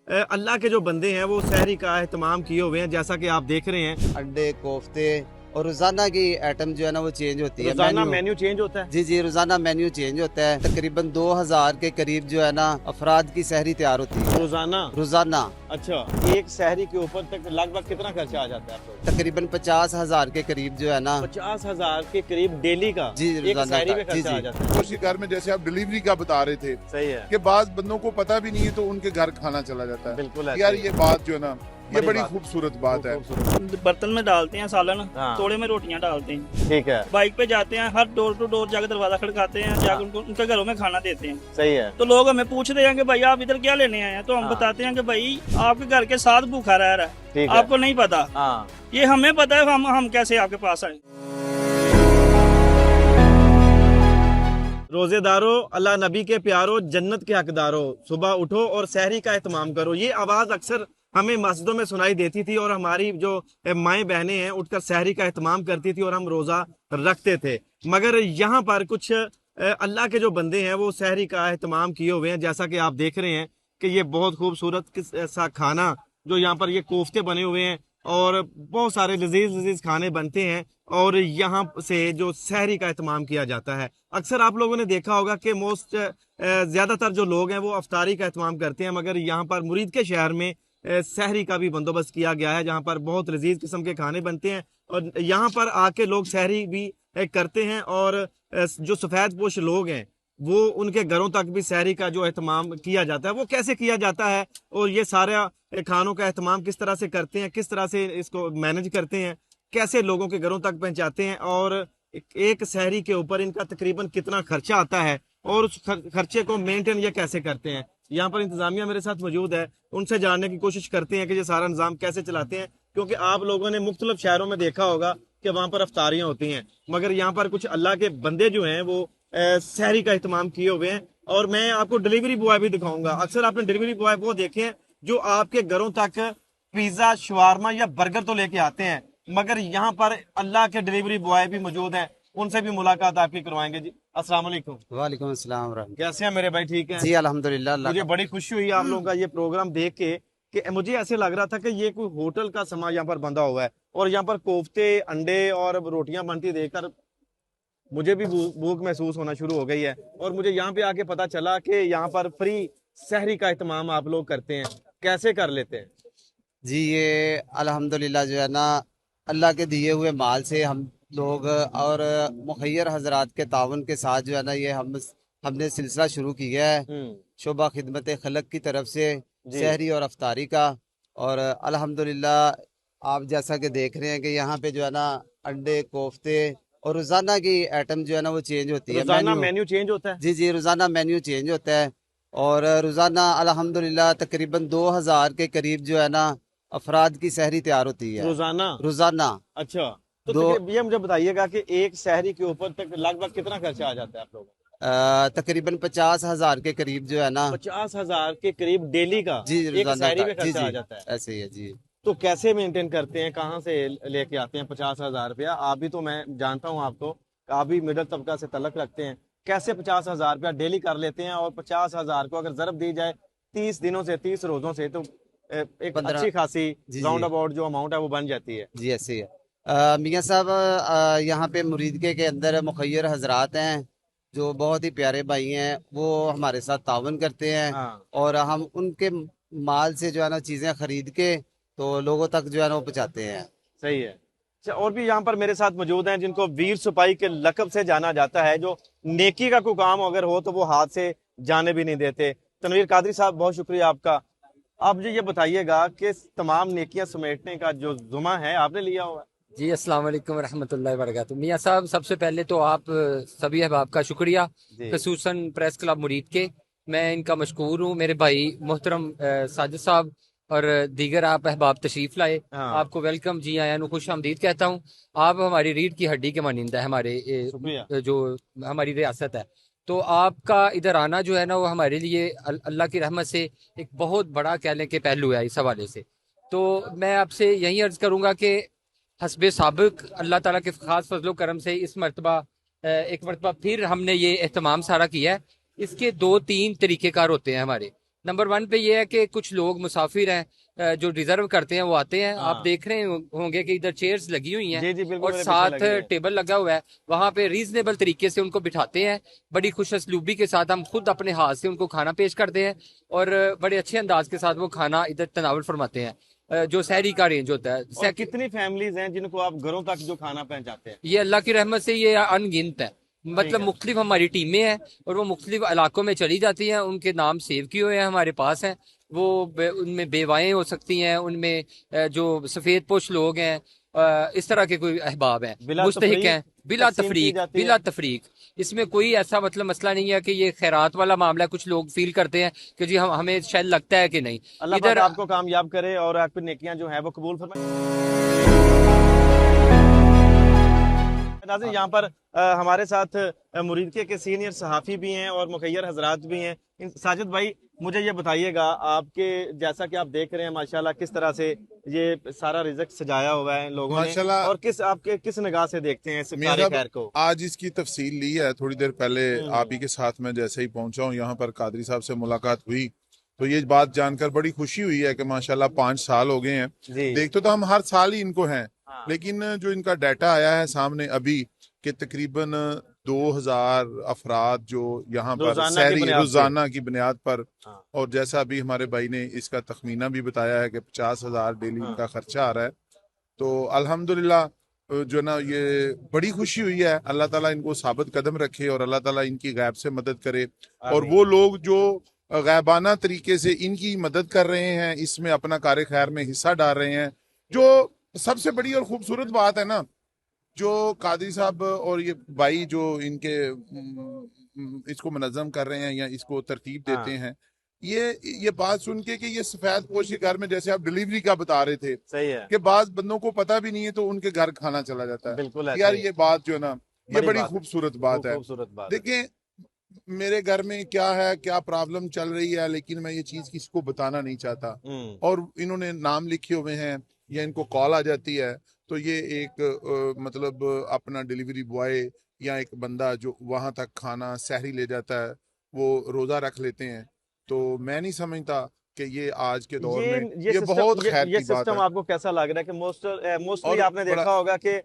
अल्लाह के जो बंदे हैं वो सहरी का एहतमाम किए हुए हैं, जैसा कि आप देख रहे हैं। अंडे, कोफ्ते और रोजाना की आइटम जो है ना वो चेंज होती है। रोजाना मेन्यू चेंज होता है। जी रोजाना मेन्यू चेंज होता है। तकरीबन 2000 के करीब जो है ना अफराद की सहरी तैयार होती है रोजाना। अच्छा, एक सहरी के ऊपर तक लगभग कितना खर्चा आ जाता है आपको? तकरीबन 50,000 के करीब जो है ना। 50,000 के करीब डेली का जी एक रोजाना सहरी का। में खर्चा आ जाता है। उसी घर में जैसे आप डिलीवरी का बता रहे थे सही है कि बाद बंदों को पता भी नहीं है तो उनके घर खाना चला जाता है। बिल्कुल ऐसा यार ही ये बात जो है ना ये बड़ी बड़ी बात। खूबसूरत बात है। बर्तन में डालते हैं सालन, हाँ। तोड़े में रोटियां डालते हैं, ठीक है, बाइक पे जाते हैं, हर डोर टू डोर जाकर दरवाजा खड़काते हैं, जाकर उनको उनके घरों में खाना देते हैं। सही है। तो लोग हमें पूछते हैं कि भाई आप इधर क्या लेने आए हैं, तो हम हाँ। बताते हैं कि भाई आपके घर के साथ भूखा रह रहा है, ठीक है। आपको नहीं पता, हाँ, ये हमें पता है, हम कैसे आपके पास आए। रोजेदारो, अल्लाह नबी के प्यारो, जन्नत के हकदारो, सुबह उठो और सहरी का एहतमाम करो। ये आवाज अक्सर हमें मस्जिदों में सुनाई देती थी और हमारी जो माएँ बहनें हैं उठकर सहरी का एहतमाम करती थी और हम रोजा रखते थे। मगर यहाँ पर कुछ अल्लाह के जो बंदे हैं वो सहरी का एहतमाम किए हुए हैं, जैसा कि आप देख रहे हैं कि ये बहुत खूबसूरत सा खाना जो यहाँ पर ये कोफ्ते बने हुए हैं और बहुत सारे लजीज खाने बनते हैं और यहाँ से जो सहरी का एहतमाम किया जाता है। अक्सर आप लोगों ने देखा होगा कि ज्यादातर जो लोग हैं वो अफ्तारी का एहतमाम करते हैं, मगर यहाँ पर मुरीद के शहर में सहरी का भी बंदोबस्त किया गया है, जहाँ पर बहुत लजीज किस्म के खाने बनते हैं और यहाँ पर आके लोग सहरी भी करते हैं और जो सफेद पोश लोग हैं वो उनके घरों तक भी सहरी का जो एहतमाम किया जाता है। वो कैसे किया जाता है और ये सारा खानों का एहतमाम किस तरह से करते हैं, किस तरह से इसको मैनेज करते हैं, कैसे लोगों के घरों तक पहुंचाते हैं और एक सहरी के ऊपर इनका तकरीबन कितना खर्चा आता है और उस खर्चे को मेंटेन ये कैसे करते हैं। यहाँ पर इंतजामिया मेरे साथ मौजूद है, उनसे जानने की कोशिश करते हैं कि ये सारा निजाम कैसे चलाते हैं, क्योंकि आप लोगों ने मुख्तलिफ शहरों में देखा होगा कि वहां पर अफ्तारियां होती हैं, मगर यहाँ पर कुछ अल्लाह के बंदे जो हैं वो सहरी का एहतमाम किए हुए हैं। और मैं आपको डिलीवरी बॉय भी दिखाऊंगा। अक्सर आपने डिलीवरी बॉय वो देखे हैं जो आपके घरों तक पिज्जा, शवारमा या बर्गर तो लेके आते हैं, मगर यहाँ पर अल्लाह के डिलीवरी बॉय भी मौजूद हैं, उनसे भी मुलाकात आपकी करवाएंगे। जी अस्सलाम वालेकुम। वालेकुम अस्सलाम रहमतुल्लाह। कैसे हैं मेरे भाई? ठीक है जी अल्हम्दुलिल्लाह। मुझे बड़ी खुशी हुई आप लोगों का ये प्रोग्राम देख के कि मुझे ऐसे लग रहा था कि ये कोई होटल का समा यहाँ पर बंधा हुआ है और यहाँ पर कोफ्ते, अंडे और रोटियां बनती देखकर मुझे भी भूख महसूस होना शुरू हो गई है। और मुझे यहाँ पे आके पता चला कि यहाँ पर फ्री सहरी का एहतमाम आप लोग करते हैं। कैसे कर लेते हैं? जी ये अल्हम्दुलिल्लाह जो है ना अल्लाह के दिए हुए माल से हम लोग और मुखैर हजरात के तावन के साथ जो है ना ये हमने सिलसिला शुरू किया है शोभा खिदमत खलक की तरफ से सहरी और अफ्तारी का। और अल्हम्दुलिल्लाह आप जैसा कि देख रहे हैं कि यहाँ पे जो है ना अंडे, कोफ्ते और रोजाना की आइटम जो है ना वो चेंज होती है। रोजाना मेन्यू चेंज होता है। जी रोजाना मेन्यू चेंज होता है और रोजाना अल्हम्दुलिल्लाह तकरीबन 2000 के करीब जो है ना अफराद की सहरी तैयार होती है रोजाना। अच्छा, तो ये मुझे बताइएगा कि एक सहरी के ऊपर तक लगभग कितना खर्चा आ जाता है आप लोगों का? तकरीबन 50,000 के करीब जो है ना। 50,000 के करीब डेली का जी एक सहरी में खर्चा आ जाता है। ऐसे ही है जी। तो कैसे मेंटेन करते हैं, कहाँ से लेके आते हैं 50,000 रुपया? आप भी तो, मैं जानता हूँ आपको, आप भी मिडिल तबका से तलक रखते हैं, कैसे 50,000 रुपया डेली कर लेते हैं? और 50,000 को अगर जरब दी जाए 30 दिनों से, 30 रोजों से, तो एक अच्छी खासी राउंड अबाउट जो अमाउंट है वो बन जाती है। जी ऐसे ही है। मियाँ साहब यहाँ पे मुरीदके के अंदर मुखैर हजरात हैं जो बहुत ही प्यारे भाई हैं, वो हमारे साथ तावन करते हैं। हाँ। और हम उनके माल से जो है ना चीजें खरीद के तो लोगों तक जो है ना वो पहुँचाते हैं। सही है। अच्छा, और भी यहाँ पर मेरे साथ मौजूद हैं जिनको वीर सिपाही के लकब से जाना जाता है, जो नेकी का कोई काम अगर हो तो वो हाथ से जाने भी नहीं देते। तनवीर कादरी साहब, बहुत शुक्रिया आपका। आप मुझे ये बताइएगा कि तमाम नेकियां समेटने का जो जुमा है आपने लिया हुआ है? जी अस्सलाम वालेकुम रहमतुल्लाहि व बरकातुहू। मियाँ साहब, सबसे पहले तो आप सभी अहबाब का शुक्रिया, खसूसन प्रेस क्लब मुरीद के, मैं इनका मशकूर हूँ। मेरे भाई मोहतरम साजिद साहब और दीगर आप अहबाब तशरीफ लाए, आपको वेलकम, जी आया नु खुश आमदीद कहता हूँ। आप हमारी रीढ़ की हड्डी के मानिंदा है, हमारे जो हमारी रियासत है, तो आपका इधर आना जो है ना वो हमारे लिए अल्लाह की रहमत से एक बहुत बड़ा कह लें कि पहलू है। इस हवाले से तो मैं आपसे यही अर्ज करूंगा कि हस्बे साबिक अल्लाह ताला के खास फजलो करम से इस मरतबा एक मरतबा फिर हमने ये एहतमाम सारा किया है। इसके 2-3 तरीक़ेकार होते हैं हमारे। नंबर 1 पे ये है कि कुछ लोग मुसाफिर हैं जो रिजर्व करते हैं, वो आते हैं। हाँ। आप देख रहे होंगे कि इधर चेयर्स लगी हुई हैं जी जी बिल्कुल, और मेरे पीछे साथ लगी है। टेबल लगा हुआ है। वहां पे रीजनेबल तरीके से उनको बिठाते हैं, बड़ी खुशअस्लूबी के साथ हम खुद अपने हाथ से उनको खाना पेश करते हैं और बड़े अच्छे अंदाज के साथ वो खाना इधर तनावल फरमाते हैं। जो सहरी का रेंज होता है। और कितनी फैमिलीज हैं जिनको आप घरों तक जो खाना पहुंचाते हैं? ये अल्लाह की रहमत से ये अनगिनत है। मतलब है। मुख्तलिफ हमारी टीमें हैं और वो मुख्तलिफ इलाकों में चली जाती हैं। उनके नाम सेव किए हुए हैं हमारे पास हैं। वो उनमें बेवाएं हो सकती हैं, उनमें जो सफेद पोश लोग हैं, इस तरह के कोई अहबाब हैं, बिला मुस्तहिक तफरीक हैं, बिला तकसीम की तफरीक, जाती है। बिला तफरीक। इसमें कोई ऐसा मतलब मसला नहीं है कि ये खैरात वाला मामला है। कुछ लोग फील करते हैं कि जी हम हमें शायद लगता है कि नहीं। अल्लाह पाक आपको कामयाब करे और आपकी नेकियां जो है वो कबूल फरमाए। नाज़रीन, यहाँ पर हमारे साथ मुरीदके के सीनियर सहाफ़ी भी हैं और मुखैर हजरात भी हैं। साजिद भाई, मुझे ये बताइएगा, आपके जैसा कि आप देख रहे हैं माशाल्लाह किस तरह से ये सारा रिज़्क सजाया हुआ है लोगों ने, माशाल्लाह। और आपके किस निगाह से देखते हैं इस मेरा कार्य खैर को? आज इसकी तफसील ली है थोड़ी देर पहले। आप ही के साथ मैं जैसे ही पहुंचा हूँ यहाँ पर, कादरी साहब से मुलाकात हुई तो ये बात जानकर बड़ी खुशी हुई है कि माशाल्लाह 5 साल हो गए हैं। देखते तो हम हर साल ही इनको हैं, लेकिन जो इनका डाटा आया है सामने अभी कि तकरीबन 2000 अफराद जो यहाँ पर सहरी रोजाना की बुनियाद पर, और जैसा अभी हमारे भाई ने इसका तखमीना भी बताया है कि 50,000 डेली इनका खर्चा आ रहा है। तो अल्हम्दुलिल्लाह जो ना ये बड़ी खुशी हुई है। अल्लाह ताला इनको साबित कदम रखे और अल्लाह ताला इनकी गैब से मदद करे, और वो लोग जो गैबाना तरीके से इनकी मदद कर रहे हैं, इसमें अपना कार्य खैर में हिस्सा डाल रहे हैं। जो सबसे बड़ी और खूबसूरत बात है ना, जो कादरी साहब और ये भाई जो इनके इसको मुनज़्ज़म कर रहे हैं या इसको तरतीब देते हैं, ये बात सुन के कि ये सफेद पोश के घर में, जैसे आप डिलीवरी का बता रहे थे, सही है कि बाज बंदों को पता भी नहीं है तो उनके घर खाना चला जाता है। बिल्कुल यार ये बात जो है ना, ये बड़ी बात, खूबसूरत बात है। खूबसूरत बात। देखें मेरे घर में क्या है, क्या प्रॉब्लम चल रही है, लेकिन मैं ये चीज किसी को बताना नहीं चाहता, और इन्होंने नाम लिखे हुए हैं या इनको कॉल आ जाती है तो ये एक मतलब अपना डिलीवरी बॉय या एक बंदा जो वहां तक खाना सहरी ले जाता है, वो रोजा रख लेते हैं। तो मैं नहीं समझता कि ये आज के दौर में ये बहुत खैर की बात है। आपको कैसा लग रहा है कि मोस्टली आपने देखा होगा कि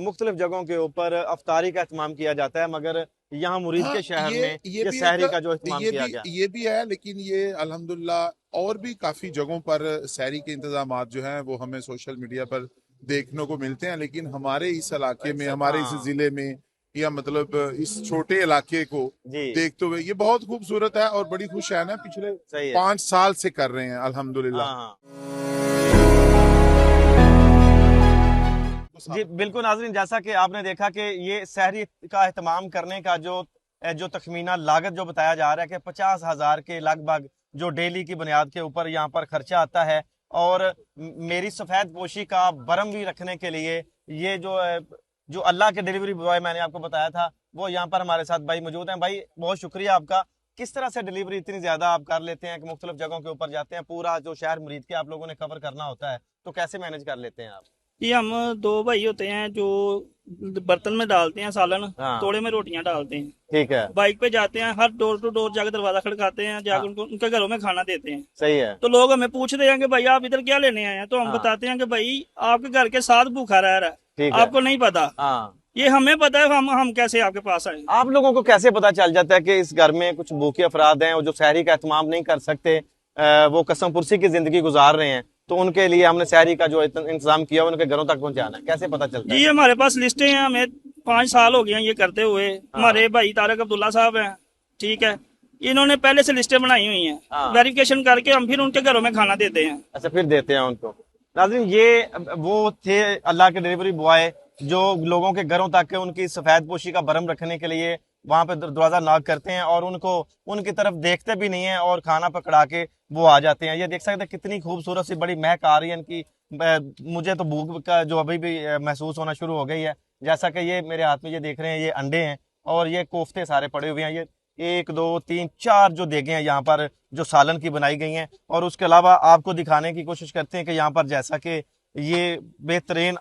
मुख्तलिफ जगहों के ऊपर अफ्तारी का एहतमाम किया जाता है, मगर यहाँ मुरीद के शहर में ये सहरी का जो एहतमाम किया गया, ये भी है। लेकिन ये अल्हम्दुलिल्लाह और भी काफी जगहों पर सहरी के इंतजाम जो हैं वो हमें सोशल मीडिया पर देखने को मिलते हैं, लेकिन हमारे इस इलाके में, हमारे इस जिले में, या मतलब इस छोटे इलाके को देखते हुए ये बहुत खूबसूरत है और बड़ी खुश है ना। पिछले 5 साल से कर रहे हैं अल्हम्दुलिल्लाह। जी बिल्कुल नाज़रीन, जैसा कि आपने देखा कि ये सहरी का एहतमाम करने का जो तखमीना लागत जो बताया जा रहा है कि 50,000 के लगभग जो डेली की बुनियाद के ऊपर यहाँ पर खर्चा आता है, और मेरी सफ़ेद पोशी का बरम भी रखने के लिए ये जो अल्लाह के डिलीवरी बॉय मैंने आपको बताया था, वो यहाँ पर हमारे साथ भाई मौजूद हैं। भाई बहुत शुक्रिया आपका। किस तरह से डिलीवरी इतनी ज़्यादा आप कर लेते हैं कि मुख्तलिफ जगहों के ऊपर जाते हैं, पूरा जो शहर मुरीद के आप लोगों ने कवर करना होता है, तो कैसे मैनेज कर लेते हैं आप? ये हम 2 भाई होते हैं जो बर्तन में डालते हैं सालन, तोड़े में रोटियां डालते हैं। ठीक है। बाइक पे जाते हैं, हर डोर टू डोर जाकर दरवाजा खड़काते हैं, जाकर उनको उनके घरों में खाना देते हैं। सही है। तो लोग हमें पूछते हैं कि भाई आप इधर क्या लेने आए हैं, तो हम बताते हैं कि भाई आपके घर के साथ भूखा रह रहा है, आपको नहीं पता। ये हमें पता है, हम कैसे आपके पास आए। आप लोगों को कैसे पता चल जाता है कि इस घर में कुछ भूखे अफराद हैं और जो सहरी का एहतमाम नहीं कर सकते, वो कसम पुरसी की जिंदगी गुजार रहे हैं, तो उनके लिए हमने सहरी का जो इंतजाम किया उनके घरों तक पहुंचाना है, कैसे पता चलता है? जी हमारे पास लिस्टें हैं, हमें 5 साल हो गए हैं ये करते हुए। हमारे भाई तारक अब्दुल्ला साहब हैं, ठीक है, इन्होंने पहले से लिस्टें बनाई हुई हैं, वेरिफिकेशन करके हम फिर उनके घरों में खाना देते हैं। अच्छा, फिर देते हैं उनको। नाज़रीन, ये वो थे अल्लाह के डिलीवरी बॉय जो लोगों के घरों तक उनकी सफेद पोशी का बरम रखने के लिए वहां पे दरवाजा नॉक करते हैं, और उनको उनकी तरफ देखते भी नहीं है और खाना पकड़ा के वो आ जाते हैं। ये देख सकते हैं कितनी खूबसूरत सी बड़ी महक आ रही है इनकी। मुझे तो भूख का जो अभी भी महसूस होना शुरू हो गई है। जैसा कि ये मेरे हाथ में ये देख रहे हैं, ये अंडे हैं और ये कोफ्ते सारे पड़े हुए हैं। ये 1 2 3 4 जो देगे हैं यहाँ पर जो सालन की बनाई गई हैं, और उसके अलावा आपको दिखाने की कोशिश करते हैं कि यहाँ पर जैसा कि ये बेहतरीन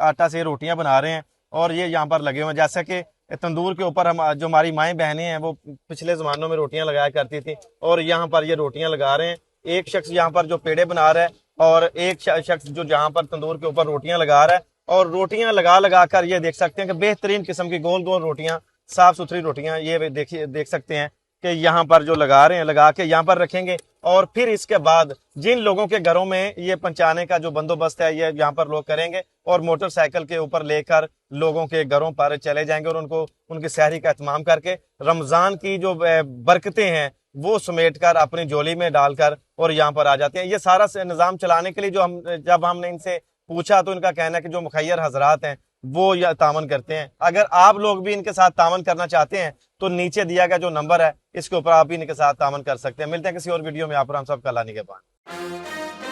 आटा से रोटियां बना रहे हैं और ये यहाँ पर लगे हुए हैं। जैसा कि तंदूर के ऊपर हम जो हमारी माएँ बहनें हैं वो पिछले ज़मानों में रोटियां लगाया करती थी और यहाँ पर ये रोटियां लगा रहे हैं। एक शख्स यहाँ पर जो पेड़े बना रहा है और एक शख्स जो जहाँ पर तंदूर के ऊपर रोटियां लगा रहा है, और रोटियां लगा लगा कर ये देख सकते हैं कि बेहतरीन किस्म की गोल गोल रोटियां, साफ सुथरी रोटियां ये देखिए देख सकते हैं कि यहाँ पर जो लगा रहे हैं, लगा के यहाँ पर रखेंगे और फिर इसके बाद जिन लोगों के घरों में ये पहुंचाने का जो बंदोबस्त है ये यहाँ पर लोग करेंगे और मोटरसाइकिल के ऊपर लेकर लोगों के घरों पर चले जाएंगे और उनको उनकी सहरी का एहतमाम करके रमजान की जो बरकतें हैं वो समेट कर अपनी झोली में डालकर और यहाँ पर आ जाते हैं। ये सारा निज़ाम चलाने के लिए जब हमने इनसे पूछा तो इनका कहना है कि जो मुखैर हजरात हैं वो यह तावन करते हैं। अगर आप लोग भी इनके साथ तावन करना चाहते हैं तो नीचे दिया गया जो नंबर है इसके ऊपर आप भी इनके साथ तावन कर सकते हैं। मिलते हैं किसी और वीडियो में, आप हम सबका अल्लाह निगहबान।